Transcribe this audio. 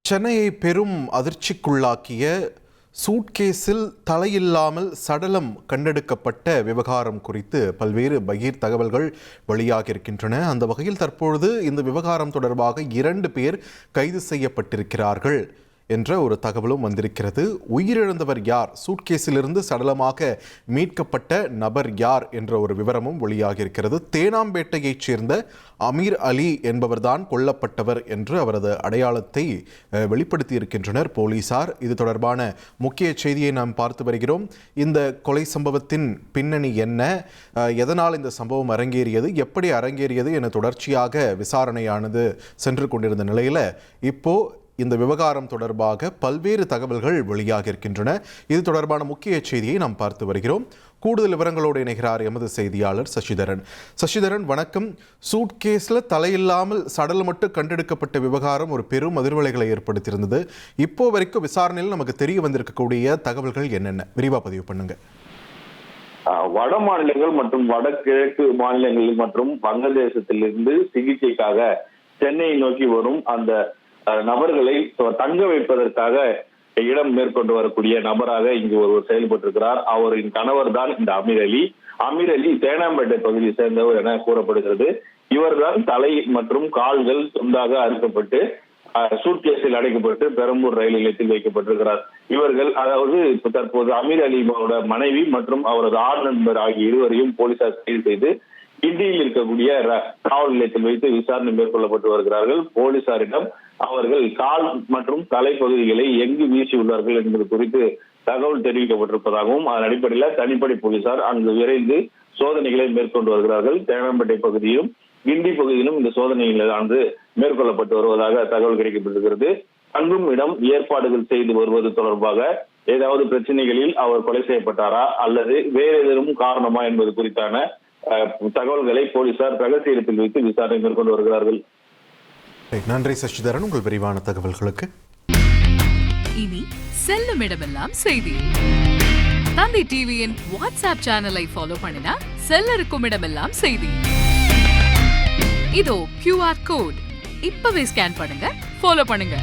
சென்னையை பெரும் அதிர்ச்சிக்குள்ளாக்கிய சூட்கேஸில் தலையில்லாமல் சடலம் கண்டெடுக்கப்பட்ட விவகாரம் குறித்து பல்வேறு பகீர் தகவல்கள் வெளியாகியிருக்கின்றன. அந்த வகையில் தற்பொழுது இந்த விவகாரம் தொடர்பாக 2 பேர் கைது செய்யப்பட்டிருக்கிறார்கள் என்ற ஒரு தகவலும் வந்திருக்கிறது. உயிரிழந்தவர் யார், சூட்கேஸிலிருந்து சடலமாக மீட்கப்பட்ட நபர் யார் என்ற ஒரு விவரமும் வெளியாகியிருக்கிறது. தேனாம்பேட்டையைச் சேர்ந்த அமீர் அலி என்பவர்தான் கொல்லப்பட்டவர் என்று அவரது அடையாளத்தை வெளிப்படுத்தி இருக்கின்றனர் போலீசார். இது தொடர்பான முக்கிய செய்தியை நாம் பார்த்து வருகிறோம். இந்த கொலை சம்பவத்தின் பின்னணி என்ன, எதனால் இந்த சம்பவம் அரங்கேறியது, எப்படி அரங்கேறியது என தொடர்ச்சியாக விசாரணையானது சென்று கொண்டிருந்த நிலையில் இப்போ இந்த விவகாரம் தொடர்பாக பல்வேறு தகவல்கள் வெளியாக இருக்கின்றன. இது தொடர்பான முக்கிய செய்தியை நாம் பார்த்து வருகிறோம். கூடுதல் விவரங்களோடு இணைகிறார் எமது செய்தியாளர் சசிதரன். சசிதரன், வணக்கம். சூட்கேஸில் தலையில்லாமல் சடலம் மட்டும் கண்டெடுக்கப்பட்ட விவகாரம் ஒரு பெரும் அதிர்வலைகளை ஏற்படுத்தியிருந்தது. இப்போ வரைக்கும் விசாரணையில் நமக்கு தெரிய வந்திருக்கக்கூடிய தகவல்கள் என்னென்ன, விரிவாக பதிவு பண்ணுங்க. வட மாநிலங்கள் மற்றும் வடகிழக்கு மாநிலங்கள் மற்றும் வங்கதேசத்திலிருந்து சிகிச்சைக்காக சென்னையை நோக்கி வரும் அந்த நபர்களை தங்க வைப்பதற்காக இடம் மேற்கொண்டு வரக்கூடிய நபராக இங்கு ஒருவர் செயல்பட்டிருக்கிறார். அவரின் கணவர் தான் இந்த அமீர் அலி. அமீர் அலி தேனாம்பேட்டை பகுதியை சேர்ந்தவர் என கூறப்படுகிறது. இவர்தான் தலை மற்றும் கால்கள் துண்டாக அறுக்கப்பட்டு சூட்கேஸில் அடைக்கப்பட்டு பெரம்பூர் ரயில் நிலையத்தில் வைக்கப்பட்டிருக்கிறார். இவர்கள், அதாவது தற்போது அமீர் அலியோட மனைவி மற்றும் அவரது ஆண் நண்பர் ஆகிய இருவரையும் போலீசார் கைது செய்து கிண்டியில் இருக்கக்கூடிய காவல் நிலையத்தில் வைத்து விசாரணை மேற்கொள்ளப்பட்டு வருகிறார்கள். போலீசாரிடம் அவர்கள் கால் மற்றும் தலைப்பகுதிகளை எங்கு வீசியுள்ளார்கள் என்பது குறித்து தகவல் தெரிவிக்கப்பட்டிருப்பதாகவும் அதன் அடிப்படையில் தனிப்படை போலீசார் அங்கு விரைந்து சோதனைகளை மேற்கொண்டு வருகிறார்கள். தேனாம்பேட்டை பகுதியிலும் கிண்டி பகுதியிலும் இந்த சோதனைகளானது மேற்கொள்ளப்பட்டு வருவதாக தகவல் கிடைக்கப்பட்டிருக்கிறது. தங்கும் இடம் ஏற்பாடுகள் செய்து வருவது தொடர்பாக ஏதாவது பிரச்சனைகளில் அவர் கொலை செய்யப்பட்டாரா அல்லது வேறு ஏதேனும் காரணமா என்பது குறித்தான தகவல்களை போலீசார் ரகசிய இடத்தில் வைத்து விசாரணை மேற்கொண்டு வருகிறார்கள். நன்றி சசிதரன், உங்கள் விரிவான தகவல்களுக்கு. இனி செல்லும் இடமெல்லாம் செய்தி. தந்தி டிவியின் வாட்ஸ்அப் சேனலை ஃபாலோ பண்ணினா செல்ல இருக்கும் இடமெல்லாம் செய்தி. இதோ QR கோட் இப்பவே ஸ்கேன் பண்ணுங்க, ஃபாலோ பண்ணுங்க.